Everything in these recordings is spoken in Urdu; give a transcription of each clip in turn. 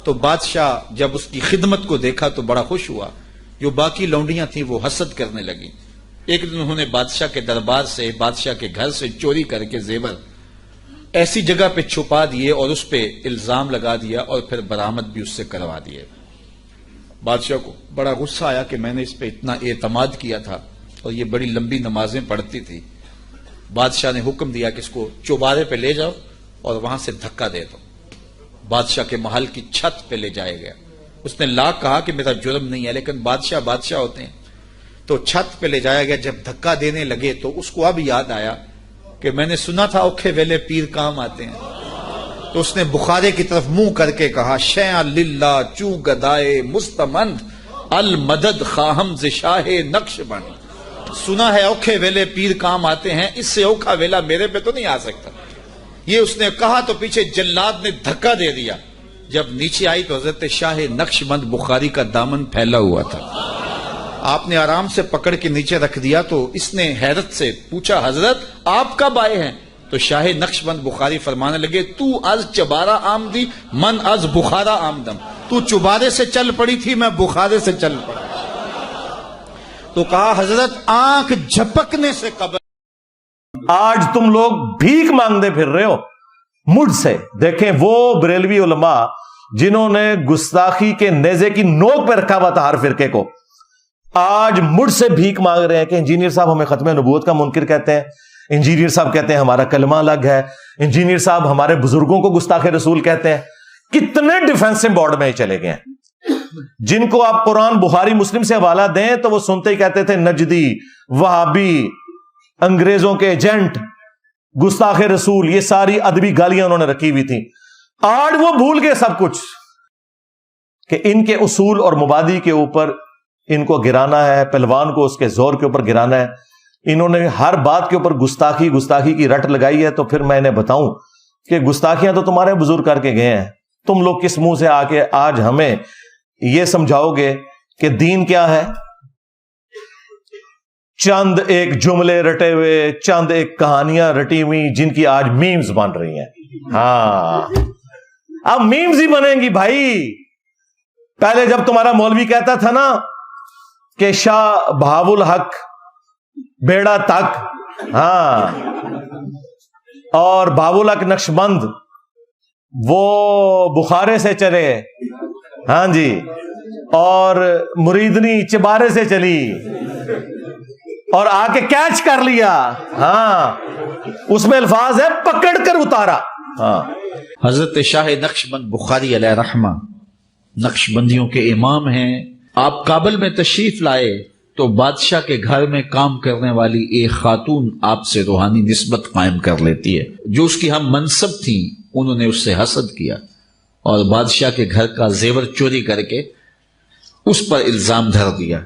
تو بادشاہ جب اس کی خدمت کو دیکھا تو بڑا خوش ہوا. جو باقی لونڈیاں تھیں وہ حسد کرنے لگیں. ایک دن انہوں نے بادشاہ کے دربار سے، بادشاہ کے گھر سے چوری کر کے زیور ایسی جگہ پہ چھپا دیے اور اس پہ الزام لگا دیا اور پھر برآمد بھی اس سے کروا دیے. بادشاہ کو بڑا غصہ آیا کہ میں نے اس پہ اتنا اعتماد کیا تھا اور یہ بڑی لمبی نمازیں پڑھتی تھی. بادشاہ نے حکم دیا کہ اس کو چوبارے پہ لے جاؤ اور وہاں سے دھکا دے دو. بادشاہ کے محل کی چھت پہ لے جایا گیا. اس نے لاکھ کہا کہ میرا جرم نہیں ہے، لیکن بادشاہ ہوتے ہیں. تو چھت پہ لے جایا گیا. جب دھکا دینے لگے تو اس کو اب یاد آیا کہ میں نے سنا تھا اوکھے ویلے پیر کام آتے ہیں. تو اس نے بخارے کی طرف منہ کر کے کہا شیعہ للہ چو گدائے مستمند المدد خواہم ز شاہ نقش بند. سنا ہے اوکھے ویلے پیر کام آتے ہیں، اس سے اوکھا ویلا میرے پہ تو نہیں آ سکتا. یہ اس نے کہا تو پیچھے جلاد نے دھکا دے دیا. جب نیچے آئی تو حضرت شاہ نقش بند بخاری کا دامن پھیلا ہوا تھا. آپ نے آرام سے پکڑ کے نیچے رکھ دیا. تو اس نے حیرت سے پوچھا حضرت آپ کب آئے ہیں؟ تو شاہ نقش بند بخاری فرمانے لگے تو از چبارہ آمدی من از بخارا آمدم. تو چبارے سے چل پڑی تھی، میں بخارے سے چل پڑا. تو کہا حضرت آنکھ جھپکنے سے قبل. آج تم لوگ بھیک مانگتے پھر رہے ہو مجھ سے. دیکھیں وہ بریلوی علماء جنہوں نے گستاخی کے نیزے کی نوک پہ رکھا ہوا تھا ہر فرقے کو، آج مجھ سے بھیک مانگ رہے ہیں کہ انجینئر صاحب ہمیں ختم نبوت کا منکر کہتے ہیں، انجینئر صاحب کہتے ہیں ہمارا کلمہ الگ ہے، انجینئر صاحب ہمارے بزرگوں کو گستاخ رسول کہتے ہیں. کتنے ڈیفینسو بورڈ میں چلے گئے ہیں جن کو آپ قرآن بخاری مسلم سے حوالہ دیں تو وہ سنتے ہی کہتے تھے نجدی، وہابی، انگریزوں کے ایجنٹ، گستاخ رسول. یہ ساری ادبی گالیاں انہوں نے رکھی ہوئی تھیں. آج وہ بھول گئے سب کچھ کہ ان کے اصول اور مبادی کے اوپر ان کو گرانا ہے، پہلوان کو اس کے زور کے اوپر گرانا ہے. انہوں نے ہر بات کے اوپر گستاخی کی رٹ لگائی ہے. تو پھر میں انہیں بتاؤں کہ گستاخیاں تو تمہارے بزرگ کر کے گئے ہیں. تم لوگ کس منہ سے آ کے آج ہمیں یہ سمجھاؤ گے کہ دین کیا ہے؟ چند ایک جملے رٹے ہوئے، چند ایک کہانیاں رٹی ہوئی جن کی آج میمز بن رہی ہیں. ہاں اب میمز ہی بنیں گی بھائی. پہلے جب تمہارا مولوی کہتا تھا نا کہ شاہ بہاو الحق بیڑا تک، ہاں، اور بہاو الحق نقش بند وہ بخارے سے چلے، ہاں جی، اور مریدنی چبارے سے چلی اور آ کے کیچ کر لیا. ہاں اس میں الفاظ ہے پکڑ کر اتارا. ہاں حضرت شاہ نقش بند بخاری علیہ رحمہ نقش بندیوں کے امام ہیں. آپ کابل میں تشریف لائے تو بادشاہ کے گھر میں کام کرنے والی ایک خاتون آپ سے روحانی نسبت قائم کر لیتی ہے. جو اس کی ہم منصب تھیں انہوں نے اس سے حسد کیا اور بادشاہ کے گھر کا زیور چوری کر کے اس پر الزام دھر دیا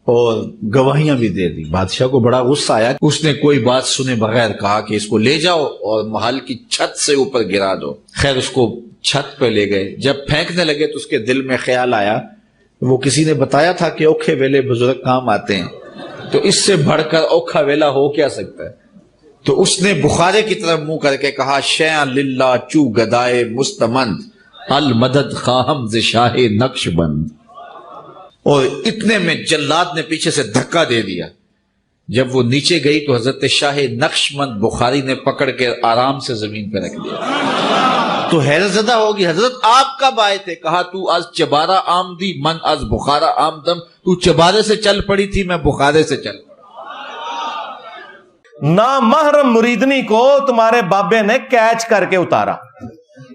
اور گواہیاں بھی دے دی. بادشاہ کو بڑا غصہ آیا. اس نے کوئی بات سنے بغیر کہا کہ اس کو لے جاؤ اور محل کی چھت سے اوپر گرا دو. خیر اس کو چھت پہ لے گئے. جب پھینکنے لگے تو اس کے دل میں خیال آیا وہ کسی نے بتایا تھا کہ اوکھے ویلے بزرگ کام آتے ہیں، تو اس سے بڑھ کر اوکھا ویلا ہو کیا سکتا ہے. تو اس نے بخارے کی طرف منہ کر کے کہا شیعہ للہ چو گدائے مستمند المدد خواہم ز شاہ نقش بند. اور اتنے میں جلاد نے پیچھے سے دھکا دے دیا. جب وہ نیچے گئی تو حضرت شاہ نقش بند بخاری نے پکڑ کے آرام سے زمین پہ رکھ دیا. تو حیرت زدہ ہوگی حضرت آپ کب آئے تھے؟ کہا تو از چبارہ آمدی من از بخارا آمدم. تو چبارے سے چل پڑی تھی، میں بخارے سے چل پڑا. نامحرم مریدنی کو تمہارے بابے نے کیچ کر کے اتارا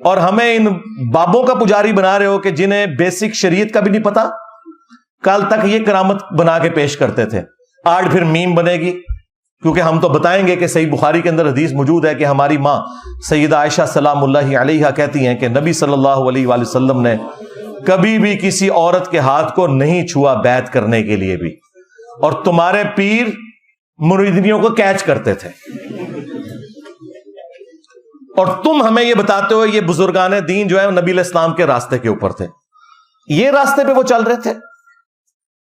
اور ہمیں ان بابوں کا پجاری بنا رہے ہو کہ جنہیں بیسک شریعت کا بھی نہیں پتا. کل تک یہ کرامت بنا کے پیش کرتے تھے، آج پھر میم بنے گی. کیونکہ ہم تو بتائیں گے کہ صحیح بخاری کے اندر حدیث موجود ہے کہ ہماری ماں سیدہ عائشہ سلام اللہ علیہا کہتی ہیں کہ نبی صلی اللہ علیہ وآلہ وسلم نے کبھی بھی کسی عورت کے ہاتھ کو نہیں چھوا بیعت کرنے کے لیے بھی، اور تمہارے پیر مریدنیوں کو کیچ کرتے تھے. اور تم ہمیں یہ بتاتے ہو یہ بزرگان دین جو ہے نبی علیہ السلام کے راستے کے اوپر تھے. یہ راستے پہ وہ چل رہے تھے.